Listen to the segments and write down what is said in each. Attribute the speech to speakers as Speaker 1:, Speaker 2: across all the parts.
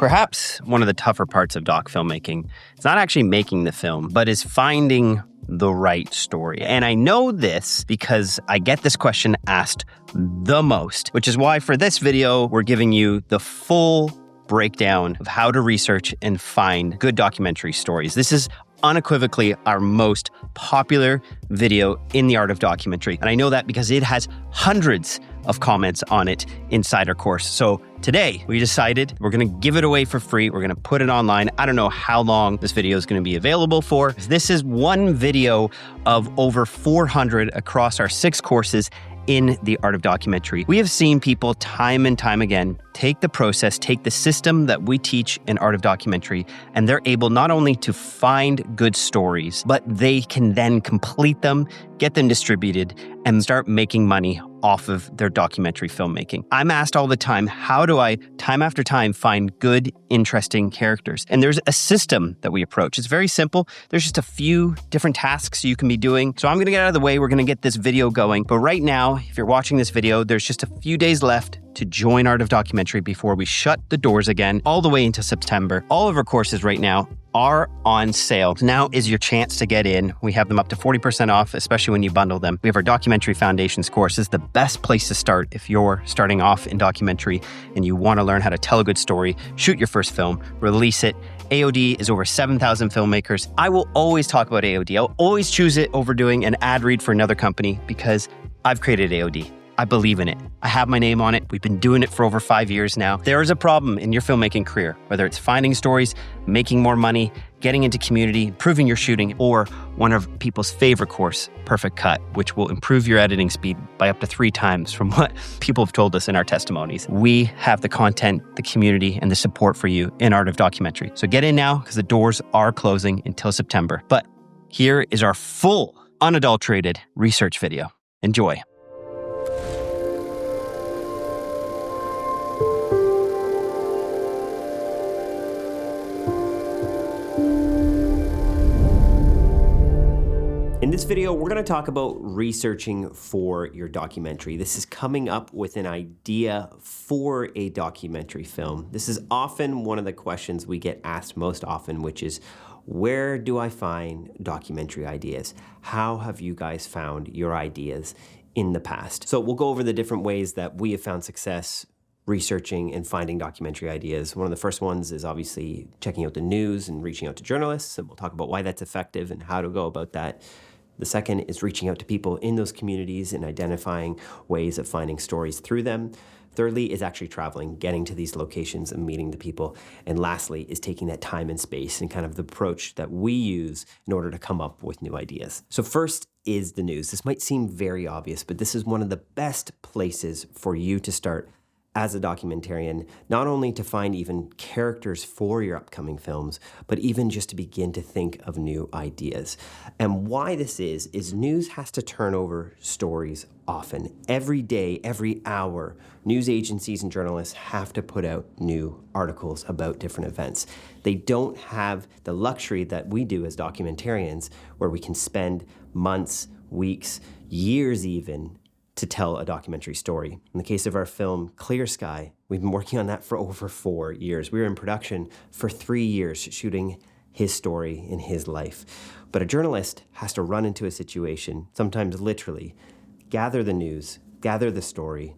Speaker 1: Perhaps one of the tougher parts of doc filmmaking is not actually making the film, but is finding the right story. And I know this because I get this question asked the most, which is why for this video, we're giving you the full breakdown of how to research and find good documentary stories. This is unequivocally our most popular video in the art of documentary. And I know that because it has hundreds of comments on it inside our course. So today we decided we're going to give it away for free. We're going to put it online. I don't know how long this video is going to be available for. This is one video of over 400 across our 6 courses in the art of documentary. We have seen people time and time again take the process, take the system that we teach in art of documentary, and they're able not only to find good stories, but they can then complete them, get them distributed, and start making money off of their documentary filmmaking. I'm asked all the time, how do I, time after time, find good, interesting characters? And there's a system that we approach. It's very simple. There's just a few different tasks you can be doing. So I'm going to get out of the way. We're going to get this video going. But right now, if you're watching this video, there's just a few days left to join Art of Documentary before we shut the doors again all the way into September. All of our courses right now are on sale. Now is your chance to get in. We have them up to 40% off, especially when you bundle them. We have our Documentary Foundations course. This is the best place to start if you're starting off in documentary and you want to learn how to tell a good story, shoot your first film, release it. AOD is over 7,000 filmmakers. I will always talk about AOD. I'll always choose it over doing an ad read for another company because I've created AOD. I believe in it. I have my name on it. We've been doing it for over 5 years now. There is a problem in your filmmaking career, whether it's finding stories, making more money, getting into community, improving your shooting, or one of people's favorite course, Perfect Cut, which will improve your editing speed by up to 3 times from what people have told us in our testimonies. We have the content, the community, and the support for you in Art of Documentary. So get in now because the doors are closing until September. But here is our full, unadulterated research video. Enjoy.
Speaker 2: In this video, we're going to talk about researching for your documentary. This is coming up with an idea for a documentary film. This is often one of the questions we get asked most often, which is, where do I find documentary ideas? How have you guys found your ideas in the past? So we'll go over the different ways that we have found success researching and finding documentary ideas. One of the first ones is obviously checking out the news and reaching out to journalists, and we'll talk about why that's effective and how to go about that. The second is reaching out to people in those communities and identifying ways of finding stories through them. Thirdly is actually traveling, getting to these locations and meeting the people. And lastly is taking that time and space and kind of the approach that we use in order to come up with new ideas. So first is the news. This might seem very obvious, but this is one of the best places for you to start as a documentarian, not only to find even characters for your upcoming films, but even just to begin to think of new ideas. And why this is news has to turn over stories often. Every day, every hour, news agencies and journalists have to put out new articles about different events. They don't have the luxury that we do as documentarians, where we can spend months, weeks, years even, to tell a documentary story. In the case of our film, Clear Sky, we've been working on that for over 4 years. We were in production for 3 years, shooting his story in his life. But a journalist has to run into a situation, sometimes literally, gather the news, gather the story,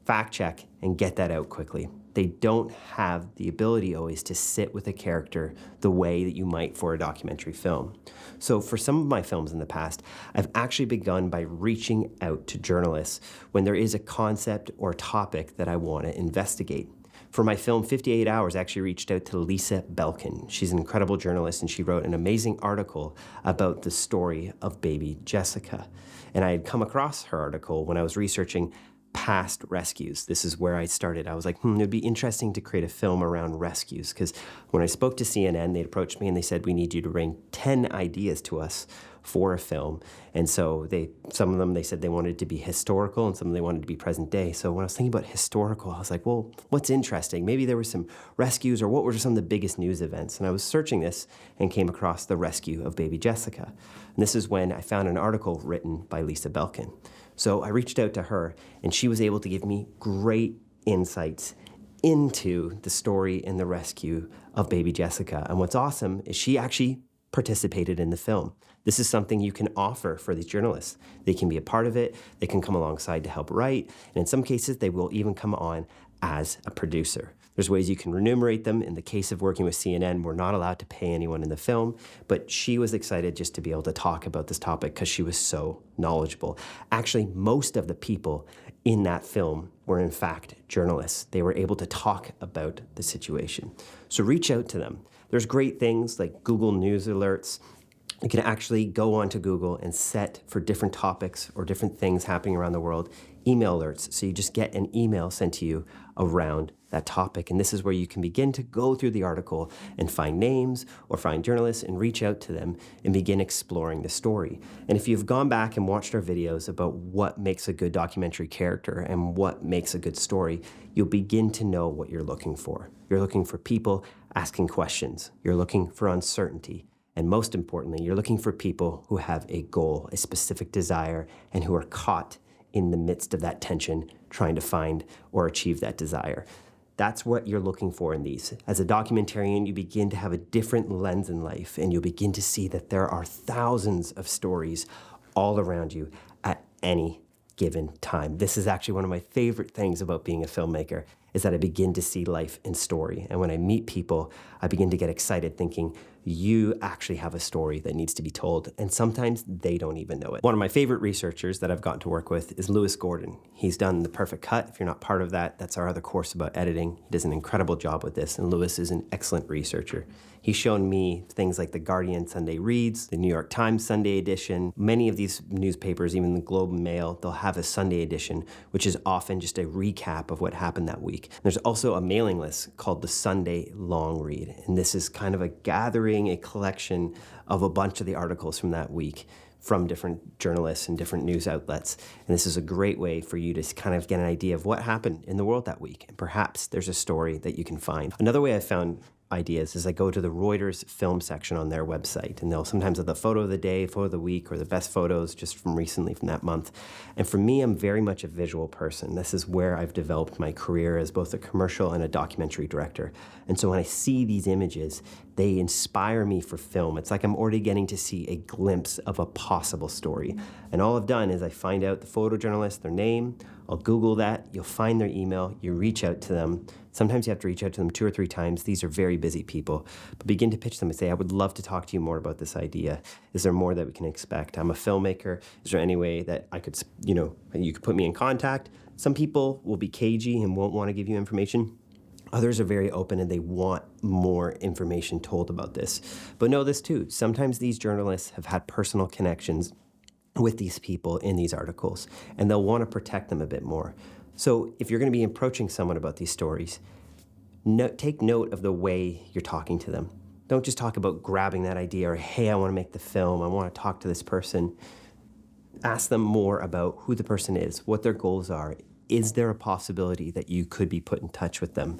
Speaker 2: fact check, and get that out quickly. They don't have the ability always to sit with a character the way that you might for a documentary film. So for some of my films in the past, I've actually begun by reaching out to journalists when there is a concept or topic that I want to investigate. For my film, 58 Hours, I actually reached out to Lisa Belkin. She's an incredible journalist, and she wrote an amazing article about the story of baby Jessica. And I had come across her article when I was researching past rescues. This is where I started. I was like, it'd be interesting to create a film around rescues, because when I spoke to CNN, they approached me and they said, we need you to bring 10 ideas to us for a film. And so some of them, they said they wanted it to be historical, and some of them they wanted to be present day. So when I was thinking about historical, I was like, well, what's interesting? Maybe there were some rescues, or what were some of the biggest news events? And I was searching this and came across the rescue of baby Jessica. And this is when I found an article written by Lisa Belkin. So I reached out to her, and she was able to give me great insights into the story and the rescue of baby Jessica. And what's awesome is she actually participated in the film. This is something you can offer for these journalists. They can be a part of it, they can come alongside to help write, and in some cases, they will even come on as a producer. There's ways you can remunerate them. In the case of working with CNN, we're not allowed to pay anyone in the film, but she was excited just to be able to talk about this topic because she was so knowledgeable. Actually, most of the people in that film were in fact journalists. They were able to talk about the situation. So reach out to them. There's great things like Google News alerts. You can actually go onto Google and set for different topics or different things happening around the world, email alerts. So you just get an email sent to you around that topic. And this is where you can begin to go through the article and find names or find journalists and reach out to them and begin exploring the story. And if you've gone back and watched our videos about what makes a good documentary character and what makes a good story, you'll begin to know what you're looking for. You're looking for people asking questions. You're looking for uncertainty. And most importantly, you're looking for people who have a goal, a specific desire, and who are caught in the midst of that tension, trying to find or achieve that desire. That's what you're looking for in these. As a documentarian, you begin to have a different lens in life, and you'll begin to see that there are thousands of stories all around you at any given time. This is actually one of my favorite things about being a filmmaker, is that I begin to see life in story. And when I meet people, I begin to get excited thinking, you actually have a story that needs to be told. And sometimes they don't even know it. One of my favorite researchers that I've gotten to work with is Lewis Gordon. He's done The Perfect Cut. If you're not part of that, that's our other course about editing. He does an incredible job with this, and Lewis is an excellent researcher. He's shown me things like the Guardian Sunday Reads, the New York Times Sunday edition. Many of these newspapers, even the Globe and Mail, they'll have a Sunday edition, which is often just a recap of what happened that week. There's also a mailing list called the Sunday Long Read, and this is kind of a gathering, a collection of a bunch of the articles from that week from different journalists and different news outlets. And this is a great way for you to kind of get an idea of what happened in the world that week. And perhaps there's a story that you can find. Another way I found ideas is I go to the Reuters film section on their website, and they'll sometimes have the photo of the day, photo of the week, or the best photos just from recently from that month. And for me, I'm very much a visual person. This is where I've developed my career as both a commercial and a documentary director. And so when I see these images, they inspire me for film. It's like I'm already getting to see a glimpse of a possible story. And all I've done is I find out the photojournalist, their name, I'll Google that, you'll find their email, you reach out to them. Sometimes you have to reach out to them 2 or 3 times. These are very busy people. But begin to pitch them and say, I would love to talk to you more about this idea. Is there more that we can expect? I'm a filmmaker. Is there any way that I could, you could put me in contact? Some people will be cagey and won't want to give you information. Others are very open and they want more information told about this. But know this too, sometimes these journalists have had personal connections with these people in these articles, and they'll want to protect them a bit more. So if you're going to be approaching someone about these stories, take note of the way you're talking to them. Don't just talk about grabbing that idea or, hey, I want to make the film, I want to talk to this person. Ask them more about who the person is, what their goals are. Is there a possibility that you could be put in touch with them?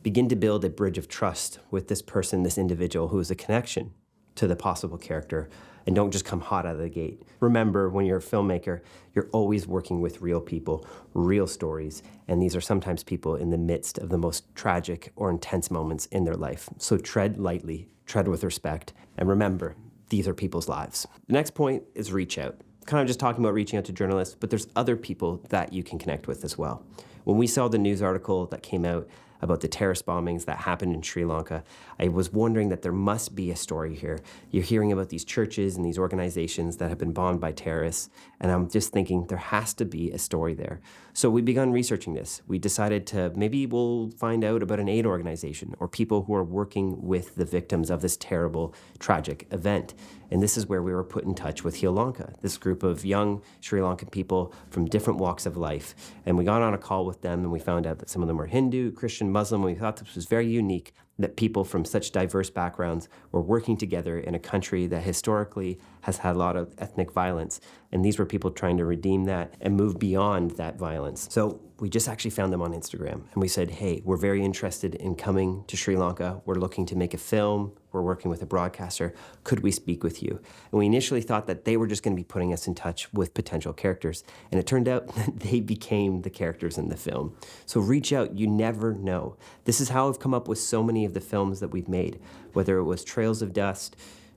Speaker 2: Begin to build a bridge of trust with this person, this individual who is a connection to the possible character, and don't just come hot out of the gate. Remember, when you're a filmmaker, you're always working with real people, real stories, and these are sometimes people in the midst of the most tragic or intense moments in their life. So tread lightly, tread with respect, and remember, these are people's lives. The next point is reach out. Kind of just talking about reaching out to journalists, but there's other people that you can connect with as well. When we saw the news article that came out about the terrorist bombings that happened in Sri Lanka, I was wondering that there must be a story here. You're hearing about these churches and these organizations that have been bombed by terrorists, and I'm just thinking there has to be a story there. So we began researching this. We decided to maybe we'll find out about an aid organization or people who are working with the victims of this terrible, tragic event. And this is where we were put in touch with Heal Lanka, this group of young Sri Lankan people from different walks of life. And we got on a call with them, and we found out that some of them were Hindu, Christian, Muslim. We thought this was very unique, that people from such diverse backgrounds were working together in a country that historically has had a lot of ethnic violence. And these were people trying to redeem that and move beyond that violence. So we just actually found them on Instagram, and we said, hey, we're very interested in coming to Sri Lanka. We're looking to make a film. we're working with a broadcaster. Could we speak with you? And we initially thought that they were just going to be putting us in touch with potential characters. And it turned out that they became the characters in the film. So reach out. You never know. This is how I've come up with so many of the films that we've made, whether it was Trails of Dust,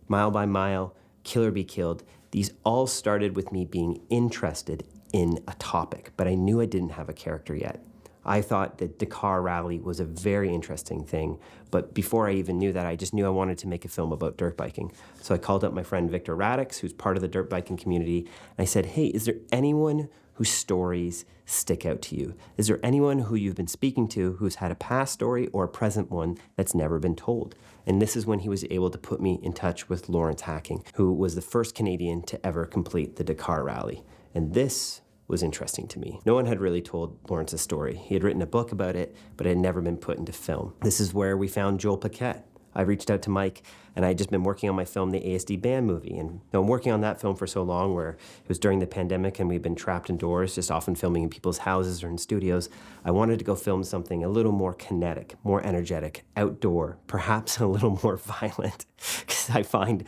Speaker 2: Mile by Mile, Kill or Be Killed. These all started with me being interested in a topic, but I knew I didn't have a character yet. I thought that Dakar Rally was a very interesting thing, but before I even knew that, I just knew I wanted to make a film about dirt biking. So I called up my friend Victor Radix, who's part of the dirt biking community, and I said, hey, is there anyone whose stories stick out to you? Is there anyone who you've been speaking to who's had a past story or a present one that's never been told? And this is when he was able to put me in touch with Lawrence Hacking, who was the first Canadian to ever complete the Dakar Rally. And this was interesting to me. No one had really told Lawrence's story. He had written a book about it, but it had never been put into film. This is where we found Joel Paquette. I reached out to Mike, and I had just been working on my film, the ASD Band movie. And I'm working on that film for so long, where it was during the pandemic and we've been trapped indoors, just often filming in people's houses or in studios. I wanted to go film something a little more kinetic, more energetic, outdoor, perhaps a little more violent, because I find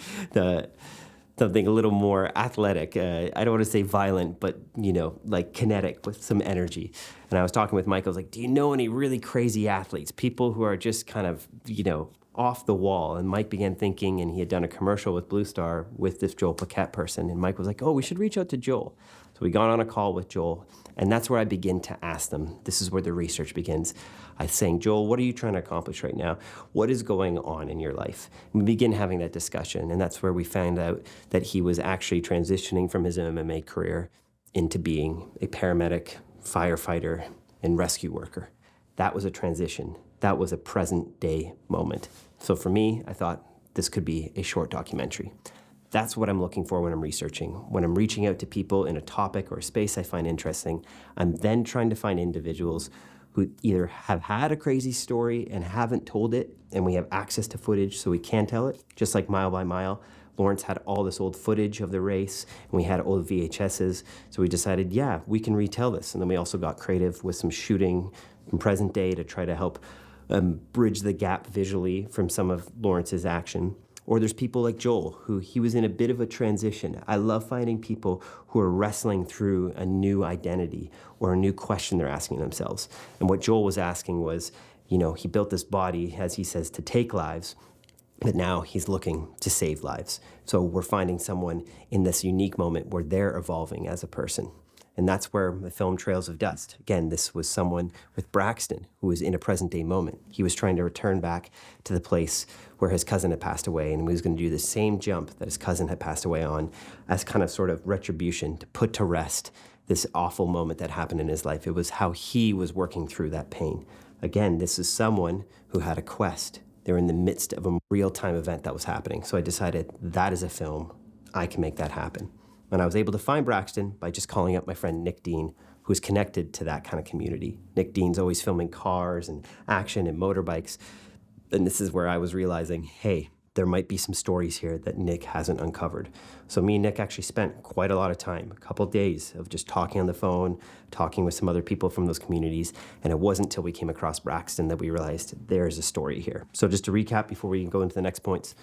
Speaker 2: something a little more athletic. I don't want to say violent, but, like kinetic with some energy. And I was talking with Mike, I was like, do you know any really crazy athletes? People who are just kind of, off the wall. And Mike began thinking, and he had done a commercial with Blue Star with this Joel Paquette person. And Mike was like, oh, we should reach out to Joel. So we got on a call with Joel, and that's where I begin to ask them. This is where the research begins. I was saying, Joel, what are you trying to accomplish right now? What is going on in your life? And we begin having that discussion, and that's where we found out that he was actually transitioning from his MMA career into being a paramedic, firefighter, and rescue worker. That was a transition. That was a present day moment. So for me, I thought this could be a short documentary. That's what I'm looking for when I'm researching. When I'm reaching out to people in a topic or a space I find interesting, I'm then trying to find individuals who either have had a crazy story and haven't told it, and we have access to footage so we can tell it, just like Mile by Mile. Lawrence had all this old footage of the race, and we had old VHSs, so we decided, yeah, we can retell this. And then we also got creative with some shooting from present day to try to help bridge the gap visually from some of Lawrence's action. Or there's people like Joel, who he was in a bit of a transition. I love finding people who are wrestling through a new identity or a new question they're asking themselves. And what Joel was asking was, he built this body, as he says, to take lives, but now he's looking to save lives. So we're finding someone in this unique moment where they're evolving as a person. And that's where the film Trails of Dust. Again, this was someone with Braxton who was in a present day moment. He was trying to return back to the place where his cousin had passed away, and he was going to do the same jump that his cousin had passed away on as kind of sort of retribution to put to rest this awful moment that happened in his life. It was how he was working through that pain. Again, this is someone who had a quest. They're in the midst of a real-time event that was happening. So I decided that is a film. I can make that happen. And I was able to find Braxton by just calling up my friend Nick Dean, who's connected to that kind of community. Nick Dean's always filming cars and action and motorbikes. And this is where I was realizing, hey, there might be some stories here that Nick hasn't uncovered. So me and Nick actually spent quite a lot of time, a couple of days of just talking on the phone, talking with some other people from those communities. And it wasn't until we came across Braxton that we realized there's a story here. So just to recap before we go into the next points,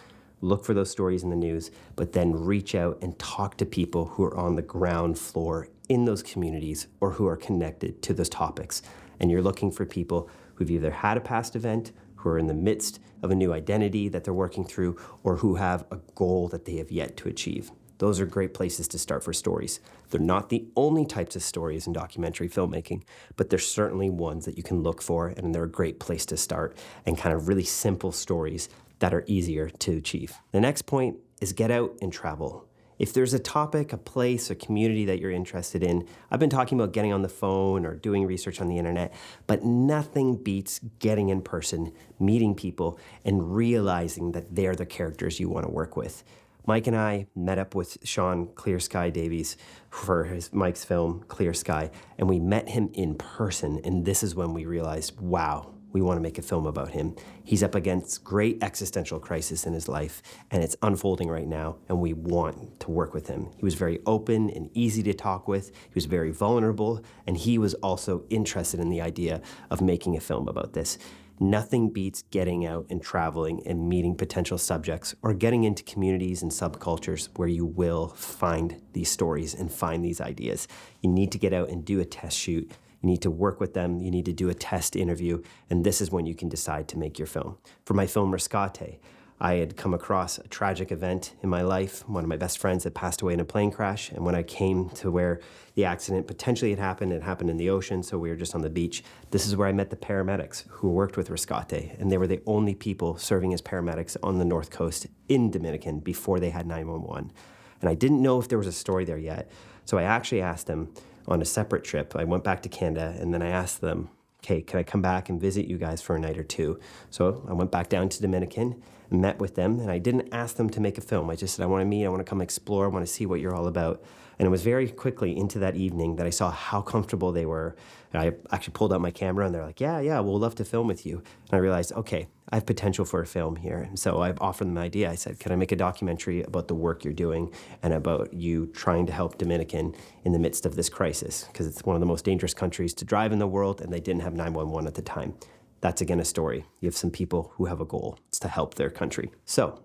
Speaker 2: look for those stories in the news, but then reach out and talk to people who are on the ground floor in those communities or who are connected to those topics. And you're looking for people who've either had a past event, who are in the midst of a new identity that they're working through, or who have a goal that they have yet to achieve. Those are great places to start for stories. They're not the only types of stories in documentary filmmaking, but they're certainly ones that you can look for, and they're a great place to start, and kind of really simple stories that are easier to achieve. The next point is get out and travel. If there's a topic, a place, a community that you're interested in, I've been talking about getting on the phone or doing research on the internet, but nothing beats getting in person, meeting people, and realizing that they're the characters you want to work with. Mike and I met up with Sean Clear Sky Davies for Mike's film, Clear Sky, and we met him in person, and this is when we realized, wow, we want to make a film about him. He's up against great existential crisis in his life, and it's unfolding right now, and we want to work with him. He was very open and easy to talk with. He was very vulnerable, and he was also interested in the idea of making a film about this. Nothing beats getting out and traveling and meeting potential subjects or getting into communities and subcultures where you will find these stories and find these ideas. You need to get out and do a test shoot. You need to work with them. You need to do a test interview. And this is when you can decide to make your film. For my film Rescate, I had come across a tragic event in my life. One of my best friends had passed away in a plane crash. And when I came to where the accident potentially had happened, it happened in the ocean, so we were just on the beach. This is where I met the paramedics who worked with Rescate. And they were the only people serving as paramedics on the North Coast in Dominican before they had 911. And I didn't know if there was a story there yet. So I actually asked them on a separate trip. I went back to Canada, and then I asked them, okay, can I come back and visit you guys for a night or two? So I went back down to Dominican, met with them, and I didn't ask them to make a film. I just said, I want to meet, I want to come explore, I want to see what you're all about. And it was very quickly into that evening that I saw how comfortable they were. And I actually pulled out my camera, and they're like, yeah, we'll love to film with you. And I realized, okay, I have potential for a film here. And so I offered them an idea. I said, can I make a documentary about the work you're doing and about you trying to help Dominican in the midst of this crisis? Because it's one of the most dangerous countries to drive in the world, and they didn't have 911 at the time. That's, again, a story. You have some people who have a goal. It's to help their country. So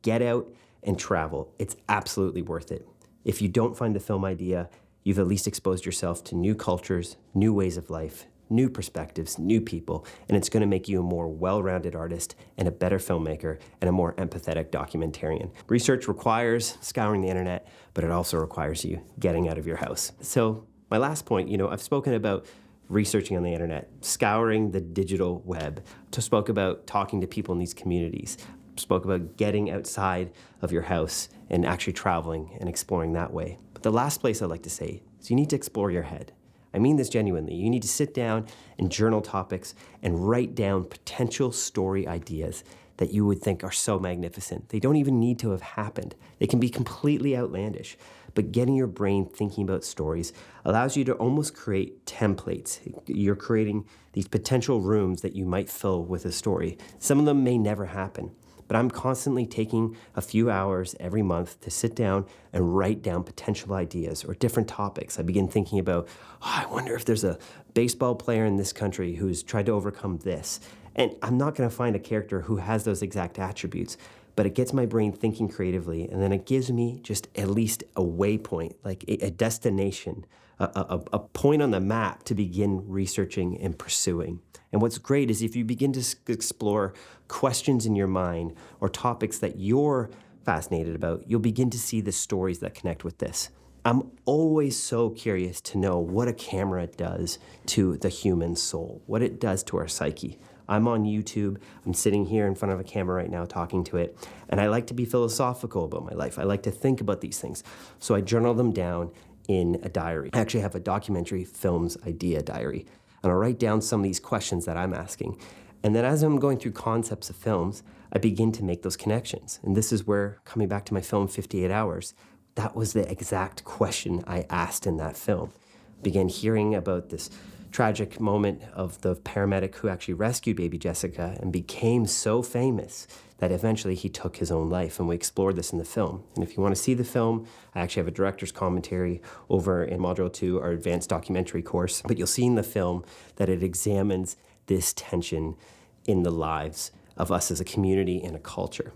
Speaker 2: get out and travel. It's absolutely worth it. If you don't find the film idea, you've at least exposed yourself to new cultures, new ways of life, new perspectives, new people, and it's going to make you a more well-rounded artist and a better filmmaker and a more empathetic documentarian. Research requires scouring the internet, but it also requires you getting out of your house. So my last point, I've spoken about researching on the internet, scouring the digital web, spoke about talking to people in these communities, spoke about getting outside of your house and actually traveling and exploring that way. But the last place I'd like to say is you need to explore your head. I mean this genuinely. You need to sit down and journal topics and write down potential story ideas that you would think are so magnificent. They don't even need to have happened. They can be completely outlandish. But getting your brain thinking about stories allows you to almost create templates. You're creating these potential rooms that you might fill with a story. Some of them may never happen. But I'm constantly taking a few hours every month to sit down and write down potential ideas or different topics. I begin thinking about, I wonder if there's a baseball player in this country who's tried to overcome this. And I'm not going to find a character who has those exact attributes, but it gets my brain thinking creatively, and then it gives me just at least a waypoint, like a destination, a point on the map to begin researching and pursuing. And what's great is if you begin to explore questions in your mind or topics that you're fascinated about, you'll begin to see the stories that connect with this. I'm always so curious to know what a camera does to the human soul, what it does to our psyche. I'm on YouTube. I'm sitting here in front of a camera right now talking to it, and I like to be philosophical about my life. I like to think about these things. So I journal them down in a diary. I actually have a documentary films idea diary, and I'll write down some of these questions that I'm asking. And then as I'm going through concepts of films, I begin to make those connections. And this is where, coming back to my film 58 Hours, that was the exact question I asked in that film. Began hearing about this tragic moment of the paramedic who actually rescued baby Jessica and became so famous that eventually he took his own life, and we explored this in the film. And if you want to see the film, I actually have a director's commentary over in Module 2, our advanced documentary course, but you'll see in the film that it examines this tension in the lives of us as a community and a culture.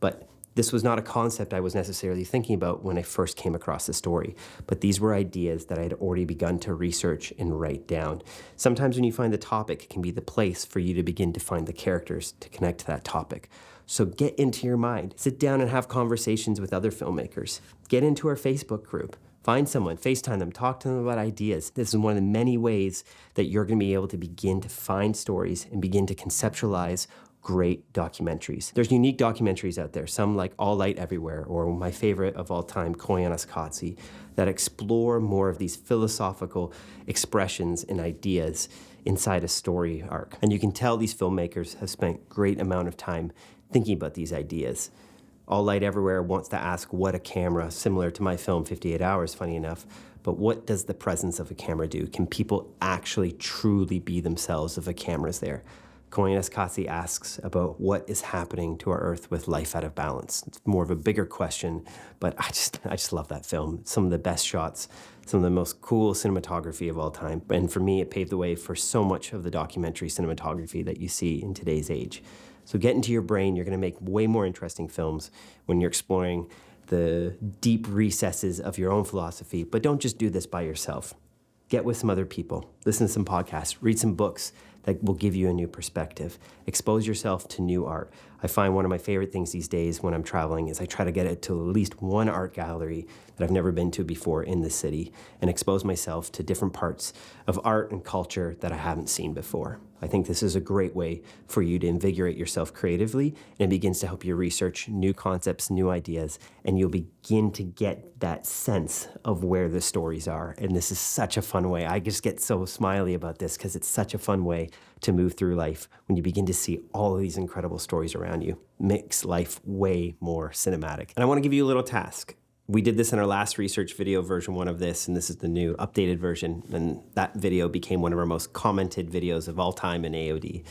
Speaker 2: But this was not a concept I was necessarily thinking about when I first came across the story, but these were ideas that I had already begun to research and write down. Sometimes when you find the topic, it can be the place for you to begin to find the characters to connect to that topic. So get into your mind. Sit down and have conversations with other filmmakers. Get into our Facebook group. Find someone, FaceTime them, talk to them about ideas. This is one of the many ways that you're going to be able to begin to find stories and begin to conceptualize great documentaries. There's unique documentaries out there, some like All Light Everywhere, or my favorite of all time, Koyaanisqatsi, that explore more of these philosophical expressions and ideas inside a story arc. And you can tell these filmmakers have spent great amount of time thinking about these ideas. All Light Everywhere wants to ask what a camera, similar to my film 58 Hours, funny enough, but what does the presence of a camera do? Can people actually truly be themselves if a camera's there? Koinas Kasi asks about what is happening to our Earth with life out of balance. It's more of a bigger question, but I just love that film. Some of the best shots, some of the most cool cinematography of all time. And for me, it paved the way for so much of the documentary cinematography that you see in today's age. So get into your brain. You're going to make way more interesting films when you're exploring the deep recesses of your own philosophy. But don't just do this by yourself. Get with some other people, listen to some podcasts, read some books that will give you a new perspective. Expose yourself to new art. I find one of my favorite things these days when I'm traveling is I try to get it to at least one art gallery that I've never been to before in the city and expose myself to different parts of art and culture that I haven't seen before. I think this is a great way for you to invigorate yourself creatively, and it begins to help you research new concepts, new ideas, and you'll begin to get that sense of where the stories are. And this is such a fun way. I just get so smiley about this because it's such a fun way to move through life when you begin to see all of these incredible stories around you. Makes life way more cinematic. And I want to give you a little task. We did this in our last research video, version 1 of this, and this is the new updated version. And that video became one of our most commented videos of all time in AOD.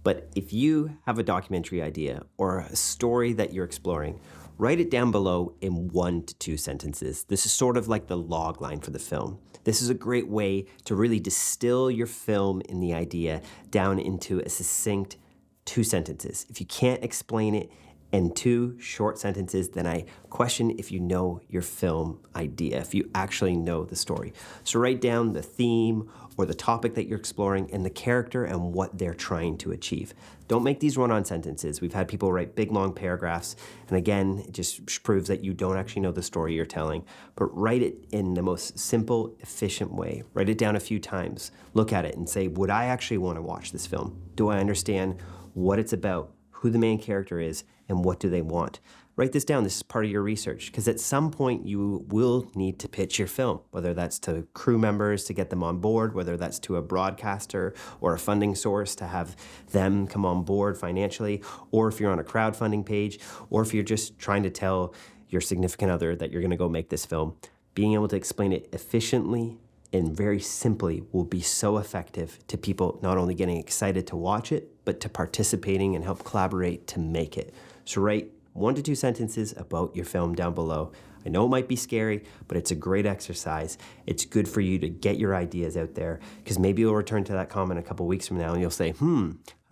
Speaker 2: But if you have a documentary idea or a story that you're exploring, write it down below in 1 to 2 sentences. This is sort of like the log line for the film. This is a great way to really distill your film in the idea down into a succinct 2 sentences. If you can't explain it in 2 short sentences, then I question if you know your film idea, if you actually know the story. So write down the theme or the topic that you're exploring and the character and what they're trying to achieve. Don't make these run-on sentences. We've had people write big, long paragraphs, and again, it just proves that you don't actually know the story you're telling. But write it in the most simple, efficient way. Write it down a few times. Look at it and say, would I actually want to watch this film? Do I understand what it's about, who the main character is, and what do they want? Write this down. This is part of your research, because at some point you will need to pitch your film, whether that's to crew members to get them on board, whether that's to a broadcaster or a funding source to have them come on board financially, or if you're on a crowdfunding page, or if you're just trying to tell your significant other that you're going to go make this film. Being able to explain it efficiently and very simply will be so effective to people not only getting excited to watch it, but to participating and help collaborate to make it. So write 1 to 2 sentences about your film down below. I know it might be scary, but it's a great exercise. It's good for you to get your ideas out there, because maybe you'll return to that comment a couple weeks from now and you'll say,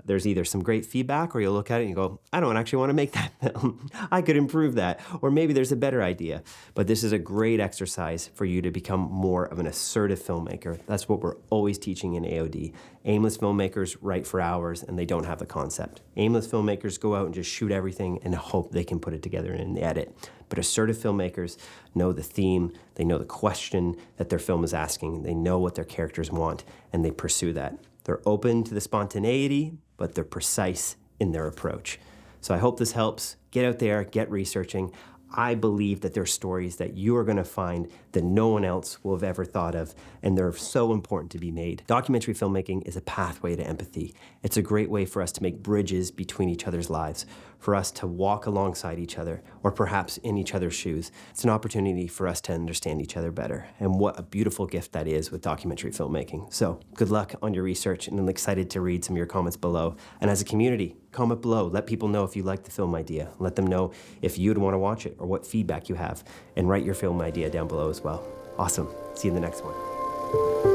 Speaker 2: there's either some great feedback, or you'll look at it and you go, I don't actually want to make that film. I could improve that. Or maybe there's a better idea. But this is a great exercise for you to become more of an assertive filmmaker. That's what we're always teaching in AOD. Aimless filmmakers write for hours and they don't have the concept. Aimless filmmakers go out and just shoot everything and hope they can put it together in the edit. But assertive filmmakers know the theme, they know the question that their film is asking, they know what their characters want, and they pursue that. They're open to the spontaneity, but they're precise in their approach. So I hope this helps. Get out there, get researching. I believe that there are stories that you are going to find that no one else will have ever thought of, and they're so important to be made. Documentary filmmaking is a pathway to empathy. It's a great way for us to make bridges between each other's lives, for us to walk alongside each other, or perhaps in each other's shoes. It's an opportunity for us to understand each other better, and what a beautiful gift that is with documentary filmmaking. So good luck on your research, and I'm excited to read some of your comments below. And as a community, comment below. Let people know if you like the film idea. Let them know if you'd want to watch it or what feedback you have, and write your film idea down below as well. Awesome. See you in the next one.